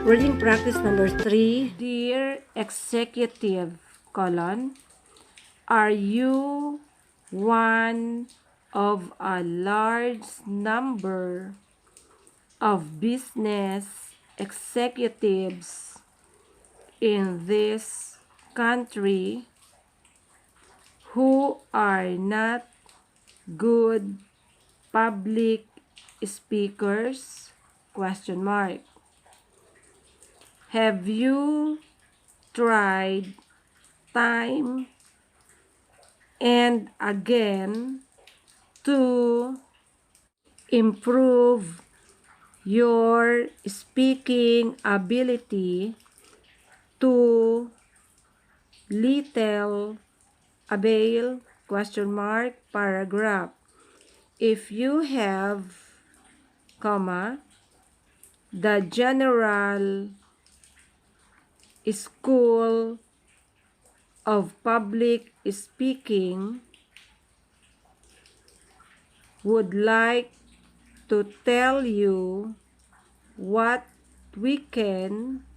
Reading practice number 3. Dear executive, are you one of a large number of business executives in this country who are not good public speakers? Have you tried time and again to improve your speaking ability to little avail? Paragraph. If you have, the General School of Public Speaking would like to tell you what we can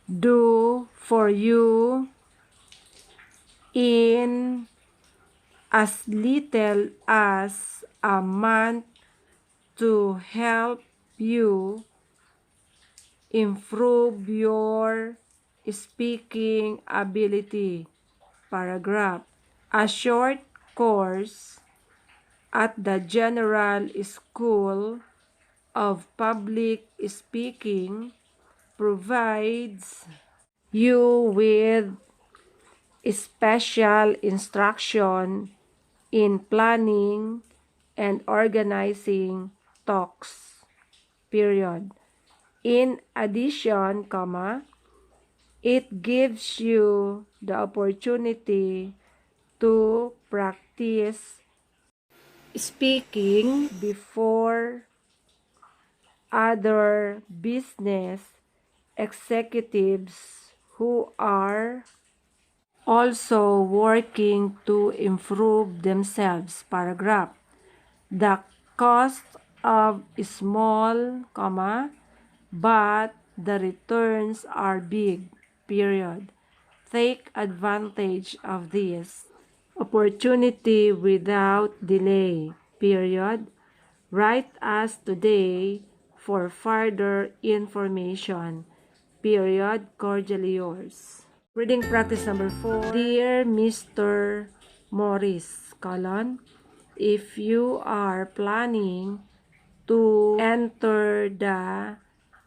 do for you in as little as a month to help you improve your speaking ability. Paragraph. A short course at the General School of Public Speaking provides you with special instruction in planning and organizing talks. In addition, it gives you the opportunity to practice speaking before other business executives who are also working to improve themselves. Paragraph. The cost of small, but the returns are big. Take advantage of this opportunity without delay. Write us today for further information. Cordially yours. Reading practice number 4. Dear Mr. Morris, if you are planning to enter the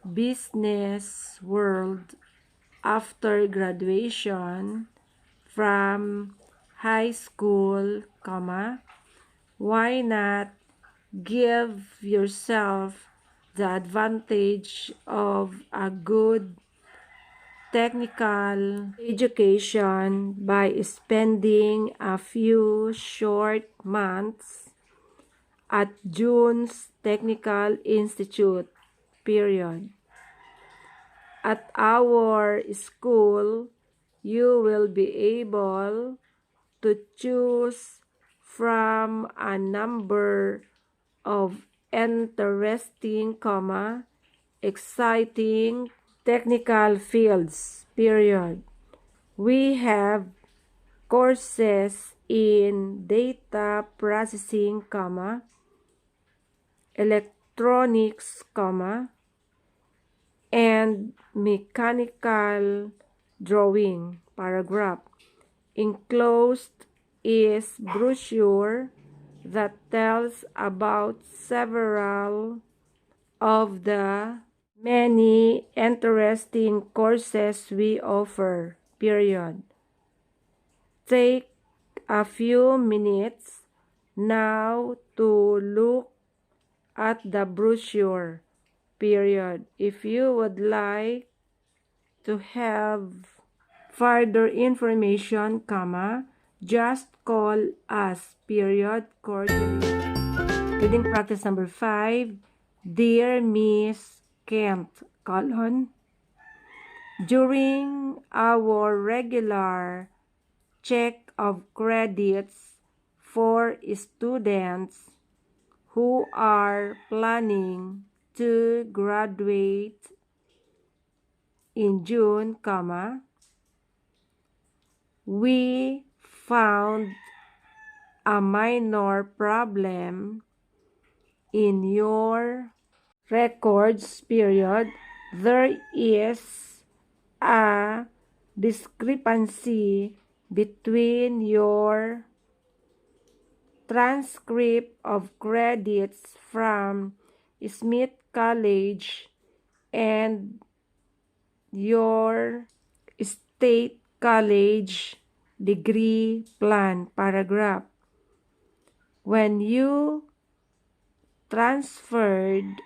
business world after graduation from high school, why not give yourself the advantage of a good technical education by spending a few short months at June's Technical Institute. At our school, you will be able to choose from a number of interesting, exciting technical fields. We have courses in data processing, electronics, and mechanical drawing. Paragraph. Enclosed is brochure that tells about several of the many interesting courses we offer. Take a few minutes now to look at the brochure. If you would like to have further information, just call us. Cordially. Reading practice number 5. Dear Miss Kent, during our regular check of credits for students who are planning to graduate in June, comma, we found a minor problem in your records, period. There is a discrepancy between your transcript of credits from Smith College and your State College degree plan paragraph. When you transferred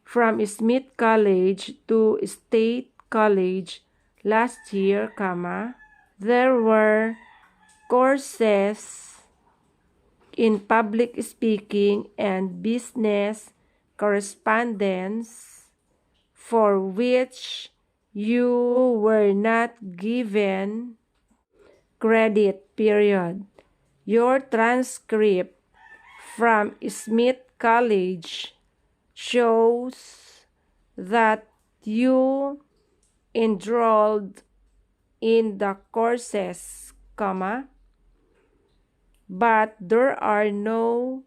from Smith College to State College last year, comma, there were courses in public speaking and business correspondence for which you were not given credit, period. Your transcript from Smith College shows that you enrolled in the courses, comma, but there are no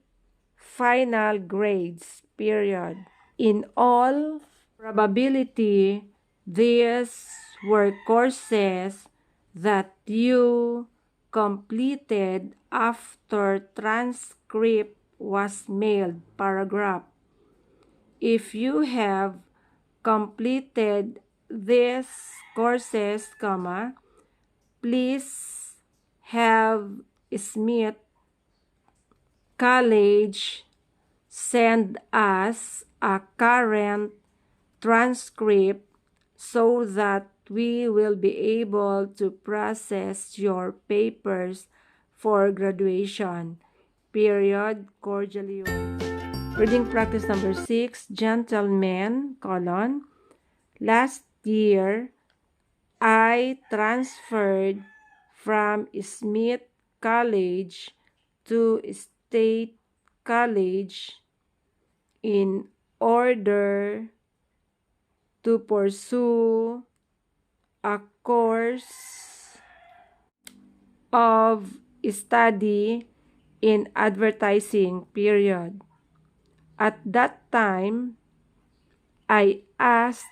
final grades, period. In all probability, these were courses that you completed after transcript was mailed, paragraph. If you have completed these courses, comma, please have Smith College send us a current transcript so that we will be able to process your papers for graduation. Period. Cordially yours. Reading practice number 6. Gentlemen, colon. Last year, I transferred from Smith College to State College in order to pursue a course of study in advertising, period. At that time, I asked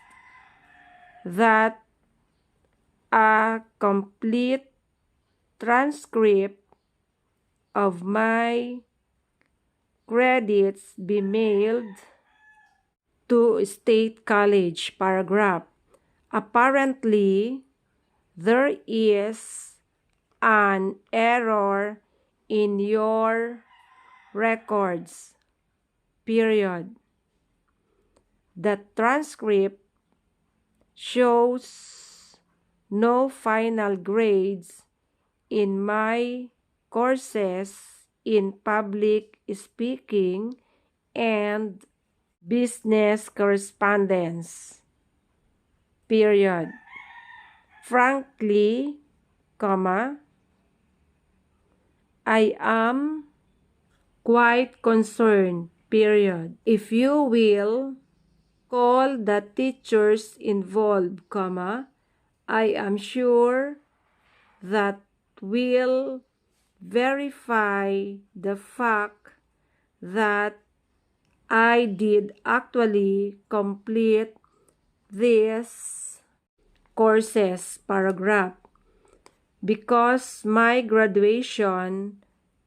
that a complete transcript of my credits be mailed to State College, paragraph. Apparently, there is an error in your records, period. The transcript shows no final grades in my courses in public speaking and business correspondence, period. Frankly, comma, I am quite concerned, period. If you will call the teachers involved, comma, I am sure that will verify the fact that I did actually complete these courses, paragraph, because my graduation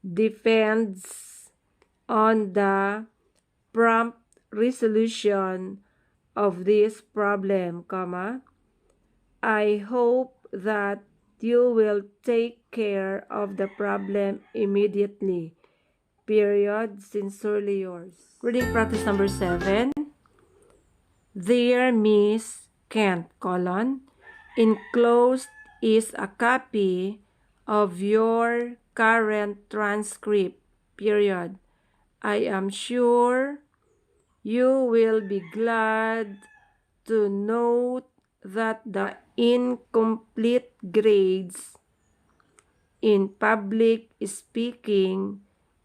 depends on the prompt resolution of this problem, comma. I hope that you will take care of the problem immediately, period. Sincerely yours. Reading practice number 7. Dear Miss Kent, colon, enclosed is a copy of your current transcript, period. I am sure you will be glad to note that the incomplete grades in public speaking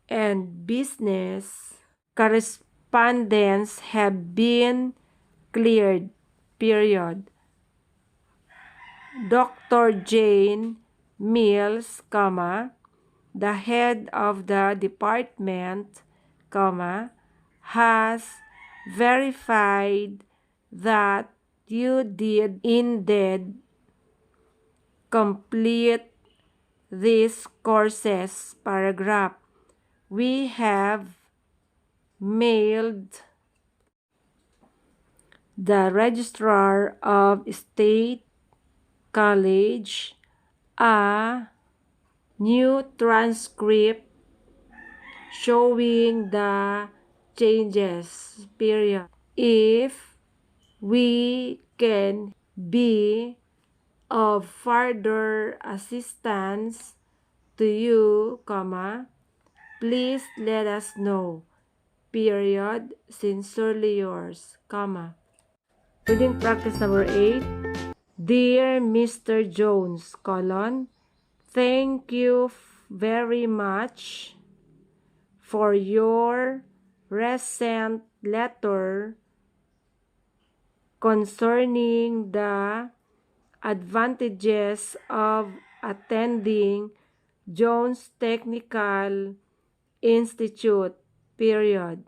and business correspondence have been cleared, period. Dr. Jane Mills, the head of the department, has verified that you did indeed complete these courses. Paragraph. We have mailed the Registrar of State College a new transcript showing the changes. Period. If we can be of further assistance to you, please let us know. Period. Sincerely yours, Reading practice number 8. Dear Mr. Jones, thank you very much for your recent letter concerning the advantages of attending Jones Technical Institute. Period.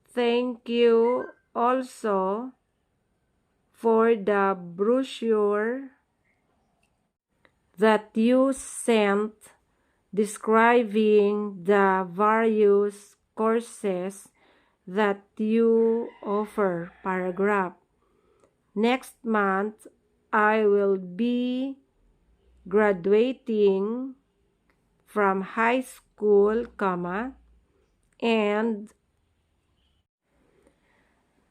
Thank you also for the brochure that you sent describing the various courses that you offer. Paragraph. Next month, I will be graduating from high school, and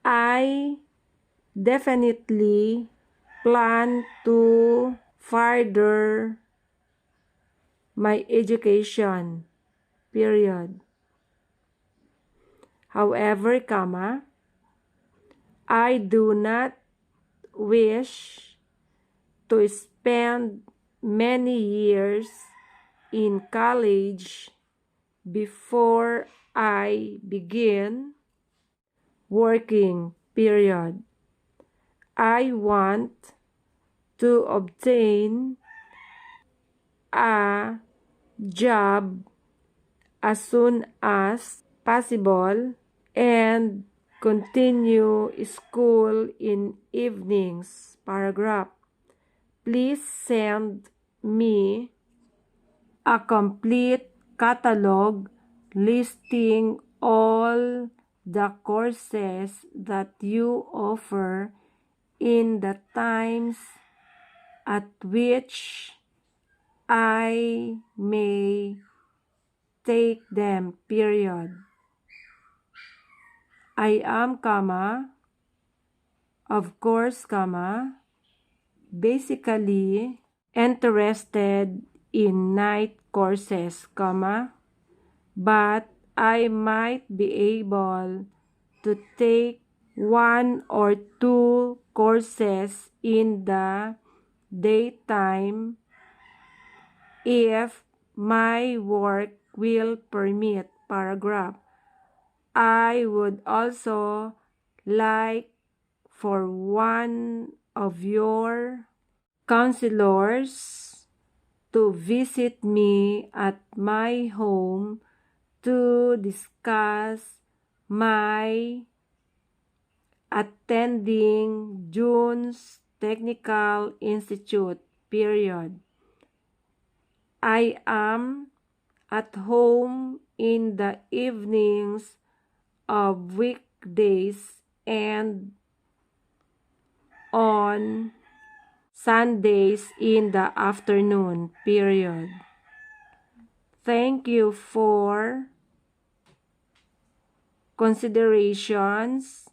I definitely plan to further my education. Period. However, I do not wish to spend many years in college before I begin working. Period. I want to obtain a job as soon as possible and continue school in evenings. Paragraph. Please send me a complete catalog listing all the courses that you offer in the times at which I may take them. Period. I am, of course, basically interested in night courses, but I might be able to take 1 or 2 courses in the daytime if my work will permit. Paragraph. I would also like for one of your counselors to visit me at my home to discuss my attending Jones Technical Institute. Period. I am at home in the evenings of weekdays and on Sundays in the afternoon. Period. Thank you for considerations,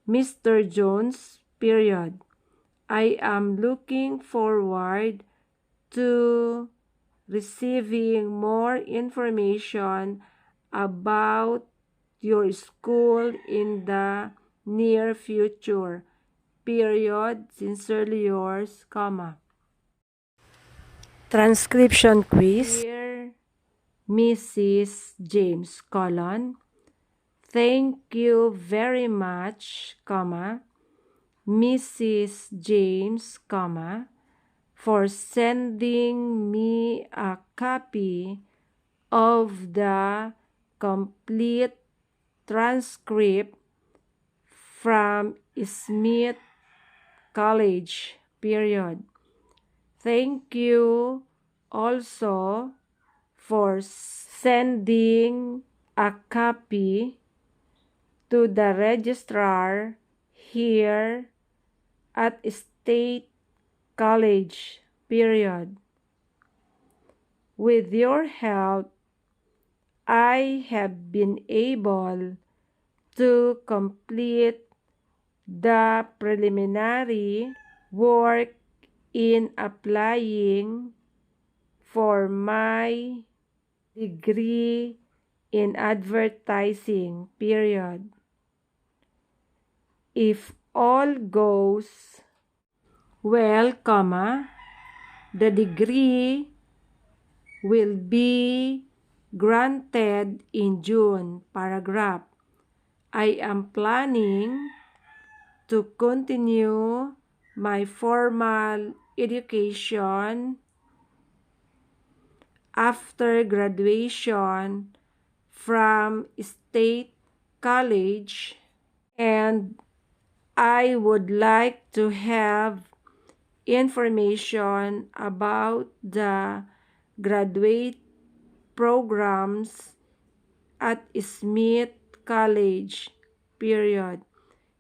Mr. Jones. Period. I am looking forward to receiving more information about your school in the near future. Period. Sincerely yours, Transcription quiz. Dear Mrs. James, thank you very much, Mrs. James, for sending me a copy of the complete transcript from Smith College, period. Thank you also for sending a copy to the registrar here at State College, period. With your help, I have been able to complete the preliminary work in applying for my degree in advertising, period. If all goes well, the degree will be granted in June, paragraph. I am planning to continue my formal education after graduation from State College, and I would like to have information about the graduate programs at Smith College, period.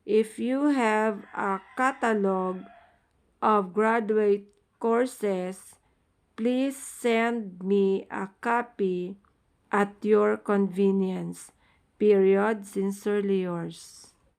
If you have a catalog of graduate courses, please send me a copy at your convenience, period. Sincerely yours.